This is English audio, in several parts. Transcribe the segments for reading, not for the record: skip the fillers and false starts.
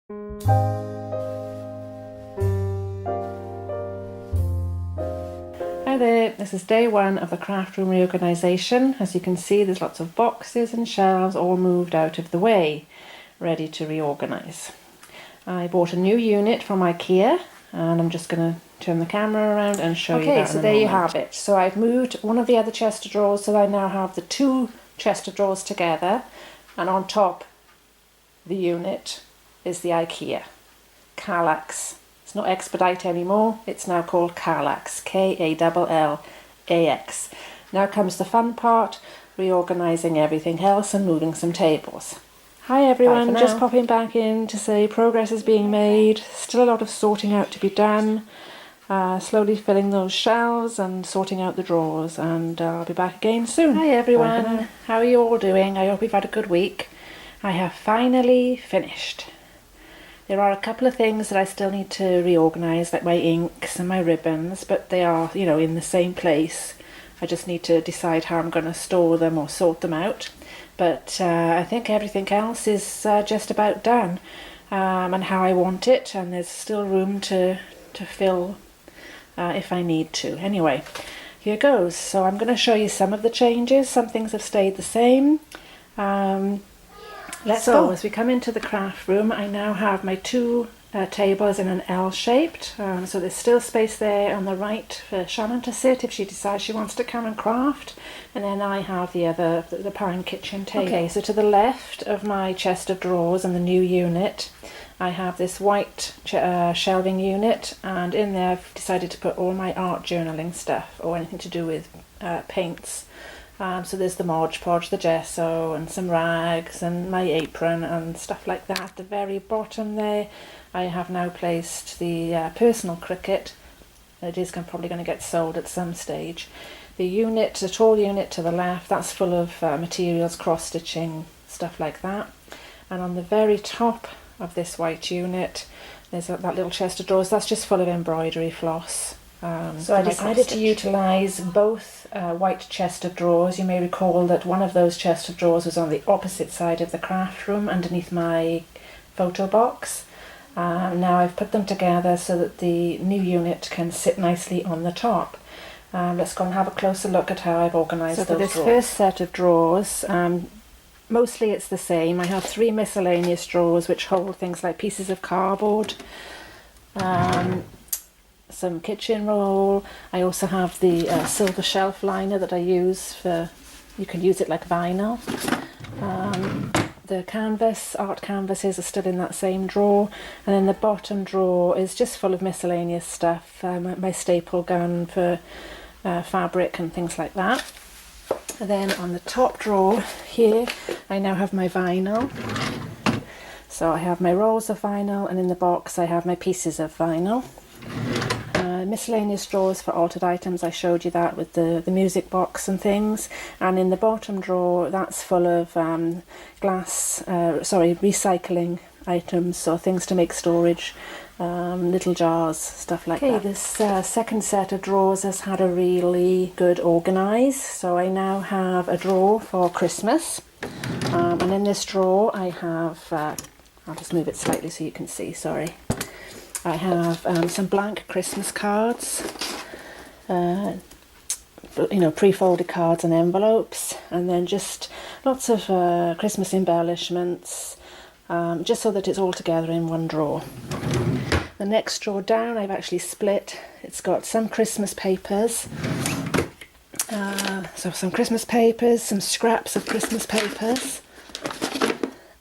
Hi there, this is day one of the craft room reorganisation. As you can see, there's lots of boxes and shelves all moved out of the way, ready to reorganise. I bought a new unit from IKEA and I'm just going to turn the camera around and show you that. Okay, so there you have it. So I've moved one of the other chest of drawers, so I now have the two chest of drawers together, and on top the unit is the IKEA Kallax. It's not Expedite anymore, it's now called Kallax, Kallax. Now comes the fun part, reorganising everything else and moving some tables. Hi everyone, just popping back in to say progress is being made, still a lot of sorting out to be done, slowly filling those shelves and sorting out the drawers, and I'll be back again soon. Hi everyone, how are you all doing? I hope you've had a good week. I have finally finished. There are a couple of things that I still need to reorganise, like my inks and my ribbons, but they are, in the same place. I just need to decide how I'm going to store them or sort them out. But I think everything else is just about done, and how I want it, and there's still room to fill if I need to. Anyway, here goes. So I'm going to show you some of the changes. Some things have stayed the same. Let's go. As we come into the craft room, I now have my two tables in an L-shaped, so there's still space there on the right for Shannon to sit if she decides she wants to come and craft, and then I have the Pine Kitchen table. Okay, so to the left of my chest of drawers and the new unit, I have this white shelving unit, and in there I've decided to put all my art journaling stuff or anything to do with paints. So there's the Mod Podge, the gesso, and some rags, and my apron and stuff like that. At the very bottom there, I have now placed the personal Cricut. It is probably going to get sold at some stage. The tall unit to the left, that's full of materials, cross-stitching, stuff like that. And on the very top of this white unit, there's that little chest of drawers. That's just full of embroidery floss. So I decided to utilise both white chest of drawers. You may recall that one of those chest of drawers was on the opposite side of the craft room underneath my photo box. Now I've put them together so that the new unit can sit nicely on the top. Let's go and have a closer look at how I've organised those drawers. So for this first set of drawers, mostly it's the same. I have 3 miscellaneous drawers which hold things like pieces of cardboard, some kitchen roll. I also have the silver shelf liner that I use you can use it like vinyl. The art canvases are still in that same drawer, and then the bottom drawer is just full of miscellaneous stuff, my staple gun for fabric and things like that. And then on the top drawer here, I now have my vinyl. So I have my rolls of vinyl, and in the box I have my pieces of vinyl. Miscellaneous drawers for altered items, I showed you that with the music box and things, and in the bottom drawer that's full of recycling items, so things to make storage, little jars, stuff like that. Okay, this second set of drawers has had a really good organise, so I now have a drawer for Christmas, and in this drawer I have, I'll just move it slightly so you can see, sorry. I have some blank Christmas cards, pre-folded cards and envelopes, and then just lots of Christmas embellishments, just so that it's all together in one drawer. The next drawer down I've actually split. It's got some Christmas papers, some Christmas papers, some scraps of Christmas papers.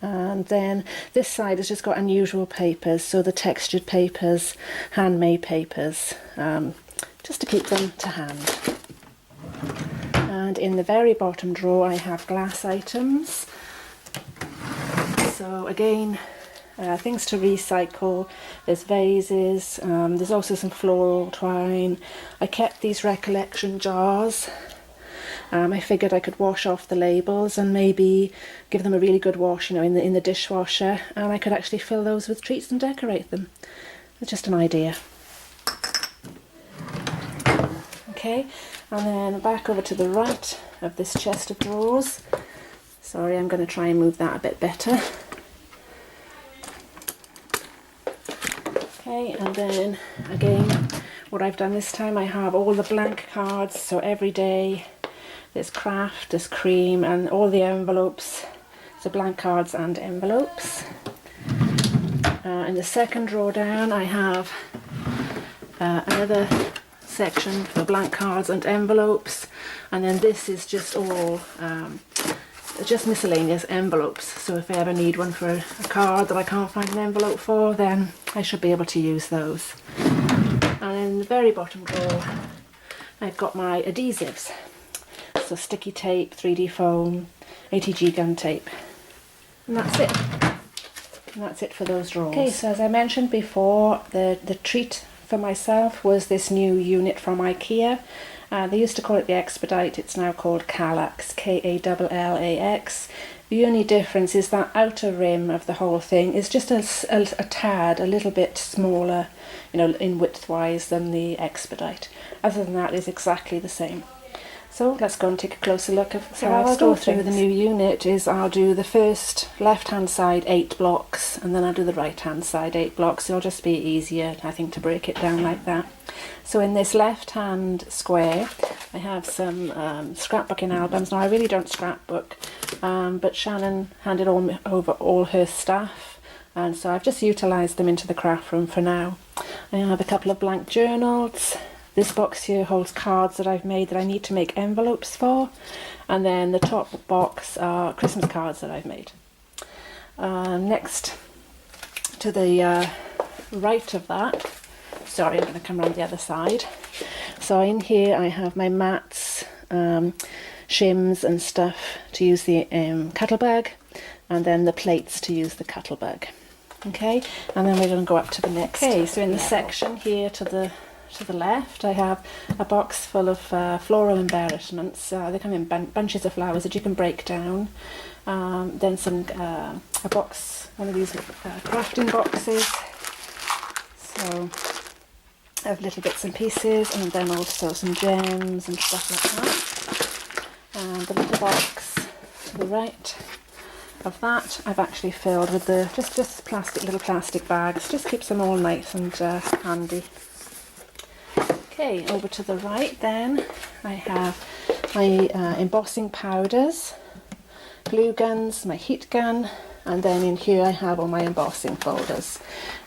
And then this side has just got unusual papers, so the textured papers, handmade papers, just to keep them to hand. And in the very bottom drawer I have glass items. So again, things to recycle. There's vases, there's also some floral twine. I kept these recollection jars. I figured I could wash off the labels and maybe give them a really good wash, in the dishwasher, and I could actually fill those with treats and decorate them. It's just an idea. Okay, and then back over to the right of this chest of drawers. Sorry, I'm going to try and move that a bit better. Okay, and then again, what I've done this time, I have all the blank cards, so every day there's craft, there's cream, and all the envelopes, so blank cards and envelopes. In the second drawer down, I have another section for blank cards and envelopes, and then this is just all just miscellaneous envelopes, so if I ever need one for a card that I can't find an envelope for, then I should be able to use those. And in the very bottom drawer, I've got my adhesives, so sticky tape, 3D foam, ATG gun tape, and that's it. And that's it for those drawers. Okay, so as I mentioned before, the treat for myself was this new unit from IKEA. They used to call it the Expedite, it's now called Kallax, K-A-L-L-A-X. The only difference is that outer rim of the whole thing is just a little bit smaller, you know, in width-wise than the Expedite. Other than that, it's exactly the same. So let's go and take a closer look at how I'll go through the new unit. I'll do the first left-hand side 8 blocks, and then I'll do the right-hand side 8 blocks. It'll just be easier, I think, to break it down like that. So in this left-hand square, I have some scrapbooking albums. Now, I really don't scrapbook, but Shannon handed over all her stuff, and so I've just utilised them into the craft room for now. I have a couple of blank journals. This box here holds cards that I've made that I need to make envelopes for, and then the top box are Christmas cards that I've made. Next to the right of that, sorry, I'm going to come around the other side. So in here I have my mats, shims and stuff to use the cuttle bag, and then the plates to use the cuttle bag. Okay, and then we're going to go up to the next. Okay, so in the section here to the left, I have a box full of floral embellishments. They come in bunches of flowers that you can break down. Then a box, one of these crafting boxes. So I have little bits and pieces, and then also some gems and stuff like that. And the little box to the right of that, I've actually filled with the just little plastic bags. Just keeps them all nice and handy. Okay, over to the right then, I have my embossing powders, glue guns, my heat gun, and then in here I have all my embossing folders.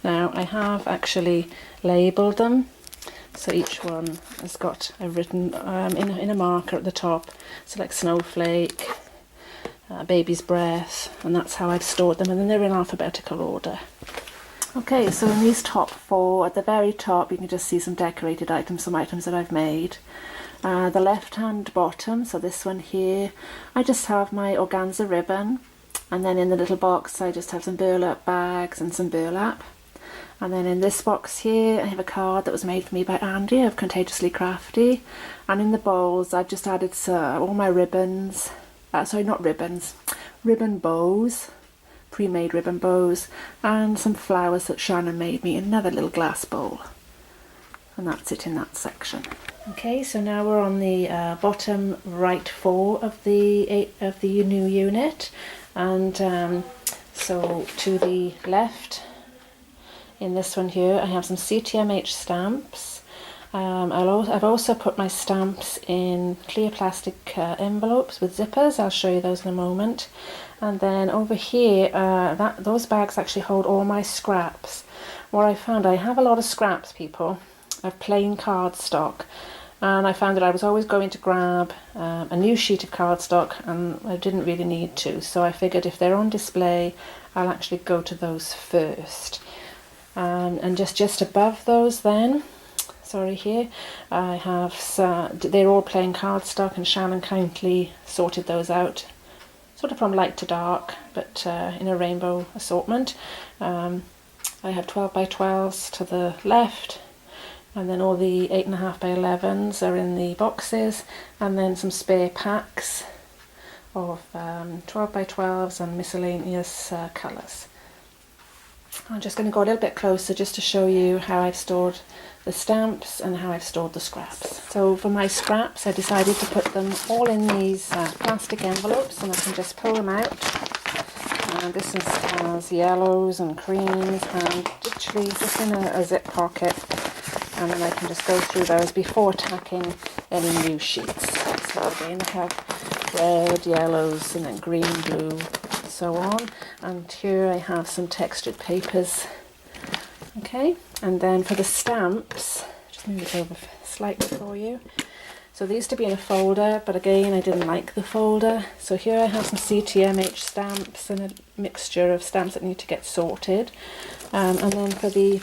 Now I have actually labelled them, so each one has got a written in a marker at the top, so like snowflake, baby's breath, and that's how I've stored them, and then they're in alphabetical order. Okay, so in these top 4, at the very top you can just see some decorated items, some items that I've made. The left hand bottom, so this one here, I just have my organza ribbon, and then in the little box I just have some burlap bags and some burlap. And then in this box here I have a card that was made for me by Andy of Contagiously Crafty, and in the bowls I've just added all my ribbons, sorry, not ribbons, ribbon bows, pre-made ribbon bows, and some flowers that Shannon made me in another little glass bowl. And that's it in that section. Okay, so now we're on the bottom right 4 of the new unit, and so to the left in this one here I have some CTMH stamps. I've also put my stamps in clear plastic envelopes with zippers. I'll show you those in a moment. And then over here, those bags actually hold all my scraps. What I found, I have a lot of scraps, people, of plain cardstock, and I found that I was always going to grab a new sheet of cardstock, and I didn't really need to, so I figured if they're on display I'll actually go to those first. And just above those then, sorry, here I have they're all plain cardstock, and Shannon kindly sorted those out sort of from light to dark, but in a rainbow assortment. I have 12 by 12s to the left, and then all the 8.5 by 11s are in the boxes, and then some spare packs of 12 by 12s and miscellaneous colours. I'm just going to go a little bit closer just to show you how I've stored the stamps and how I've stored the scraps. So for my scraps I decided to put them all in these plastic envelopes, and I can just pull them out And this has yellows and creams, and literally just in a zip pocket, and then I can just go through those before tacking any new sheets. So again, I have red, yellows, and then green, blue, so on. And here I have some textured papers. Okay, and then for the stamps, just move it over slightly for you. So they used to be in a folder, but again I didn't like the folder. So here I have some CTMH stamps and a mixture of stamps that need to get sorted. And then for the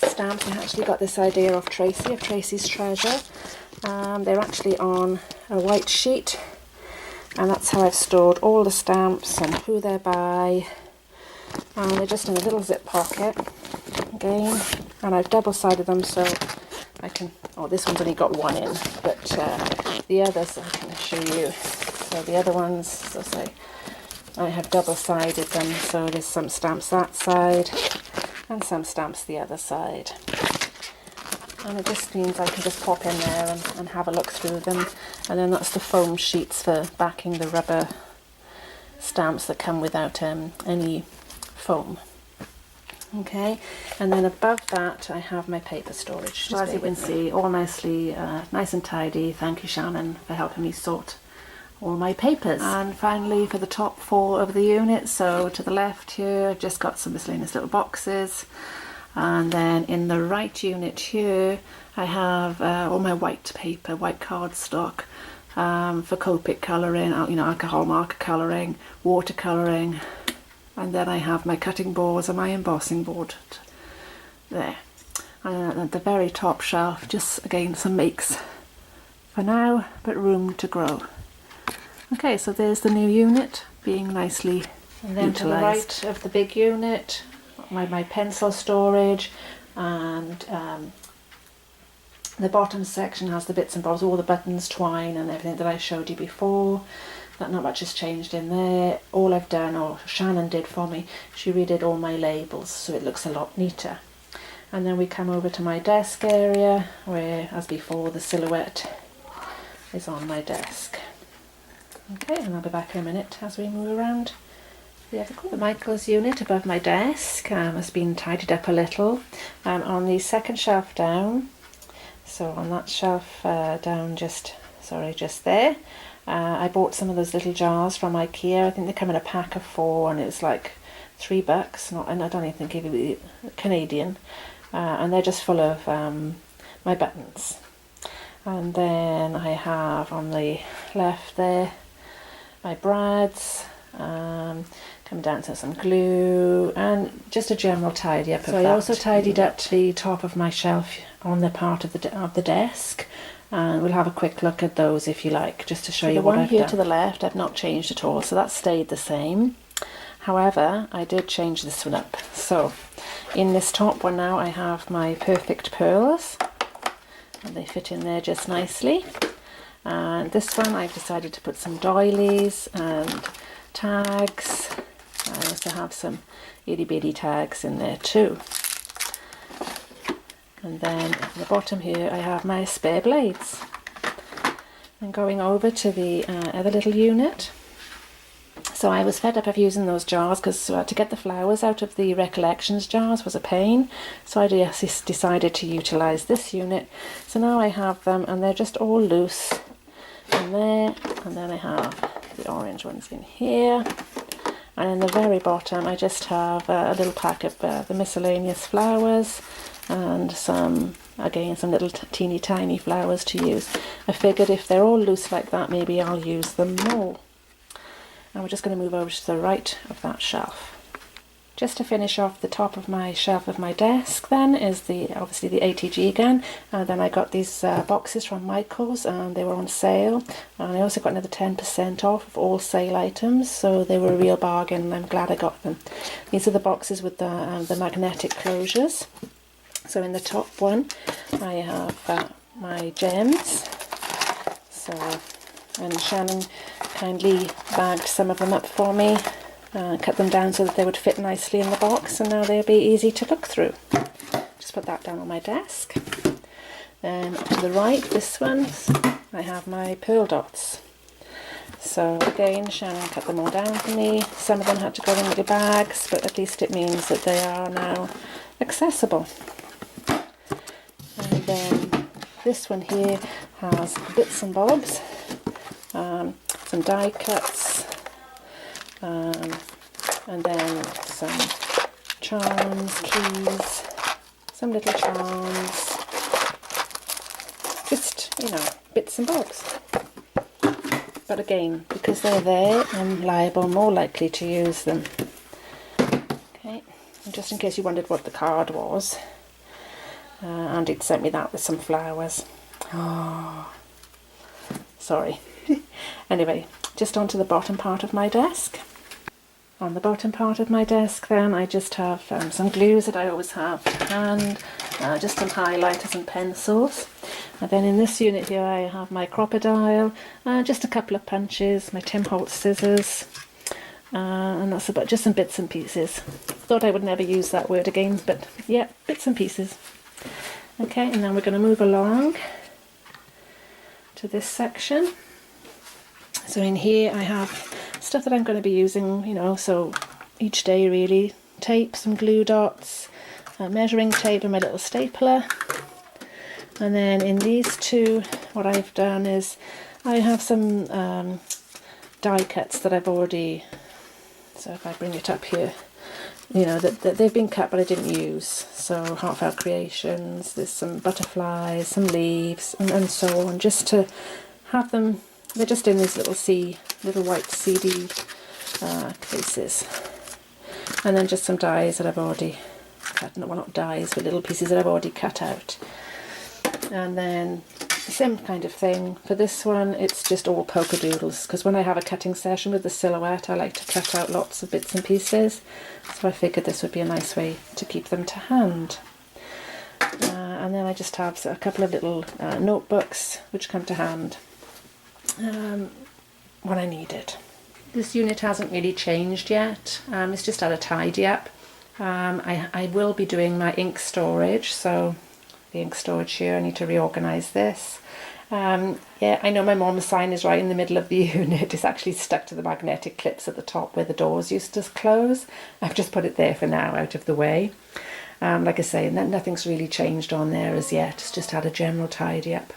stamps, I actually got this idea of Tracy, of Tracy's Treasure. They're actually on a white sheet, and that's how I've stored all the stamps and who they're by. And they're just in a little zip pocket again, and I've double-sided them so I can, oh, this one's only got one in, but the others I can show you. So the other ones, as I say, I have double-sided them, so there's some stamps that side and some stamps the other side. And it just means I can just pop in there and have a look through them. And then that's the foam sheets for backing the rubber stamps that come without any foam. Okay, and then above that I have my paper storage. So as you can see, all nicely nice and tidy. Thank you, Shannon, for helping me sort all my papers. And finally, for the top 4 of the unit, so to the left here I've just got some miscellaneous little boxes, and then in the right unit here I have all my white paper, white cardstock for Copic colouring, you know, alcohol marker colouring, watercolouring. And then I have my cutting boards and my embossing board there. And at the very top shelf, just again some makes for now, but room to grow. Okay, so there's the new unit being nicely and then utilised. To the right of the big unit, my pencil storage, and the bottom section has the bits and bobs, all the buttons, twine and everything that I showed you before. That not much has changed in there. All I've done, or Shannon did for me, she redid all my labels so it looks a lot neater. And then we come over to my desk area where, as before, the silhouette is on my desk. Okay, and I'll be back in a minute as we move around the other corner. The Michaels unit above my desk has been tidied up a little. On the second shelf down, so on that shelf down just there, I bought some of those little jars from IKEA. I think they come in a pack of 4 and it's like $3, and I don't even think it was Canadian, and they're just full of my buttons. And then I have on the left there my brads, come down to some glue and just a general tidy up of that. So I also tidied up the top of my shelf on the part of the desk. And we'll have a quick look at those if you like, just to show you what I've done. The one here to the left I've not changed at all, so that stayed the same. However, I did change this one up. So in this top one now I have my perfect pearls, and they fit in there just nicely. And this one I've decided to put some doilies and tags. I also have some itty bitty tags in there too. And then at the bottom here I have my spare blades. And going over to the other little unit. So I was fed up of using those jars because to get the flowers out of the Recollections jars was a pain. So I decided to utilise this unit. So now I have them and they're just all loose in there. And then I have the orange ones in here. And in the very bottom I just have a little pack of the miscellaneous flowers. And some little teeny tiny flowers to use. I figured if they're all loose like that, maybe I'll use them more. And we're just going to move over to the right of that shelf. Just to finish off the top of my shelf of my desk then is obviously the ATG again. And then I got these boxes from Michaels and they were on sale. And I also got another 10% off of all sale items, so they were a real bargain and I'm glad I got them. These are the boxes with the magnetic closures. So in the top one I have my gems, and Shannon kindly bagged some of them up for me, cut them down so that they would fit nicely in the box, and now they'll be easy to look through. Just put that down on my desk. Then to the right, this one, I have my pearl dots. So again, Shannon cut them all down for me. Some of them had to go in little bags, but at least it means that they are now accessible. And then this one here has bits and bobs, some die cuts, and then some charms, keys, some little charms, just, you know, bits and bobs. But again, because they're there, I'm more likely to use them. Okay, and just in case you wondered what the card was, Andy'd sent me that with some flowers. Oh, sorry. Anyway, just onto the bottom part of my desk. On the bottom part of my desk then I just have some glues that I always have to hand, just some highlighters and pencils. And then in this unit here I have my crocodile, just a couple of punches, my Tim Holtz scissors, and that's about just some bits and pieces. Thought I would never use that word again, but yeah, bits and pieces. Okay, and then we're going to move along to this section. So in here I have stuff that I'm going to be using, you know, so each day really. Tape, some glue dots, measuring tape and my little stapler. And then in these two, what I've done is I have some die cuts that I've already, so if I bring it up here, you know, that they've been cut but I didn't use. So Heartfelt Creations, there's some butterflies, some leaves, and so on, just to have them. They're just in these little white CD cases. And then just some dies that I've already cut, well not dies, but little pieces that I've already cut out. And then the same kind of thing. For this one, it's just all polka doodles, because when I have a cutting session with the silhouette, I like to cut out lots of bits and pieces. So I figured this would be a nice way to keep them to hand. And then I just have a couple of little notebooks which come to hand when I need it. This unit hasn't really changed yet, it's just had a tidy up. I will be doing my ink storage, so the ink storage here, I need to reorganise this. Yeah, I know my mum's sign is right in the middle of the unit. It's actually stuck to the magnetic clips at the top where the doors used to close. I've just put it there for now, out of the way. Like I say, nothing's really changed on there as yet, it's just had a general tidy up.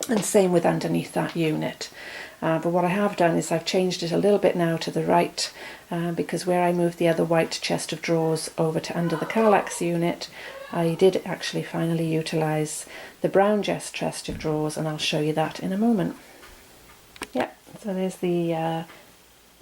And same with underneath that unit. But what I have done is I've changed it a little bit now to the right, because where I moved the other white chest of drawers over to under the Kallax unit, I did actually finally utilise the brown chest of drawers, and I'll show you that in a moment. Yeah, so there's the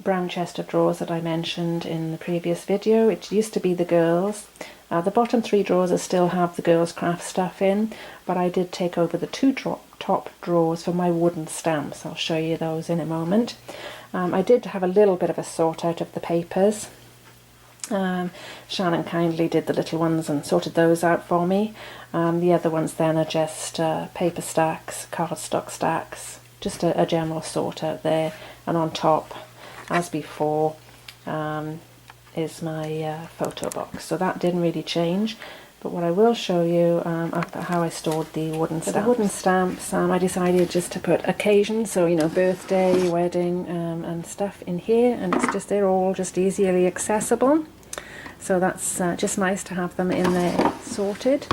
brown chest of drawers that I mentioned in the previous video. It used to be the girls. The bottom three drawers still have the girls' craft stuff in, but I did take over the two top drawers for my wooden stamps. I'll show you those in a moment. I did have a little bit of a sort out of the papers. Shannon kindly did the little ones and sorted those out for me. The other ones then are just paper stacks, cardstock stacks, just a general sort out there. And on top, as before, is my photo box. So that didn't really change. But what I will show you how I stored the wooden stamps. The wooden stamps, I decided just to put occasion, so you know, birthday, wedding, and stuff in here, and it's just they're all just easily accessible. So that's just nice to have them in there sorted.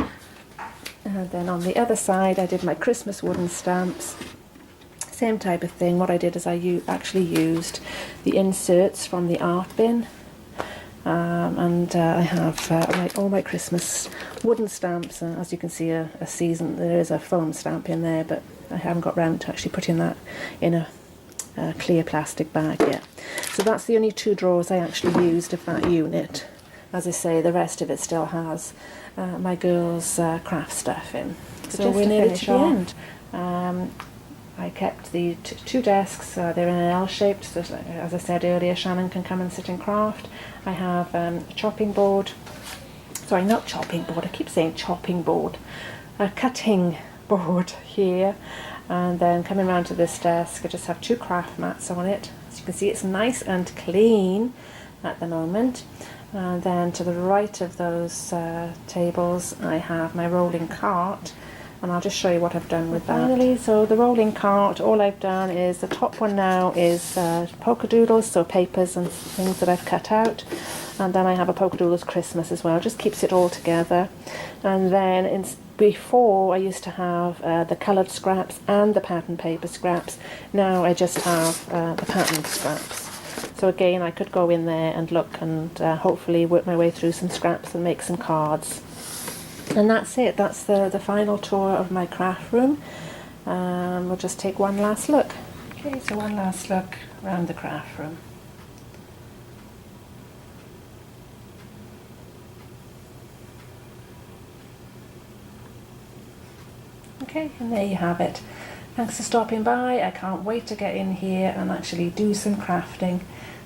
And then on the other side, I did my Christmas wooden stamps. Same type of thing. What I did is I actually used the inserts from the art bin. I have all my Christmas wooden stamps. As you can see, a season, there is a foam stamp in there, but I haven't got round to actually putting that in a clear plastic bag yet. So that's the only two drawers I actually used of that unit. As I say, the rest of it still has my girls' craft stuff in. So we're nearly to the end. I kept the two desks, they're in an L-shaped, so as I said earlier, Shannon can come and sit and craft. I have a chopping board, sorry, not chopping board, I keep saying chopping board, a cutting board here, and then coming around to this desk, I just have two craft mats on it. As you can see, it's nice and clean at the moment. And then to the right of those tables, I have my rolling cart. and I'll just show you what I've done with that. Finally, so the rolling cart, all I've done is, the top one now is polka doodles, so papers and things that I've cut out, and then I have a polka doodles Christmas as well, just keeps it all together. And then before I used to have the coloured scraps and the pattern paper scraps. Now I just have the patterned scraps. So again, I could go in there and look and hopefully work my way through some scraps and make some cards. And that's it. That's the final tour of my craft room. We'll just take one last look. Okay, so one last look around the craft room. Okay, and there you have it. Thanks for stopping by. I can't wait to get in here and actually do some crafting.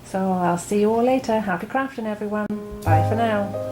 So I'll see you all later. Happy crafting, everyone. Bye for now.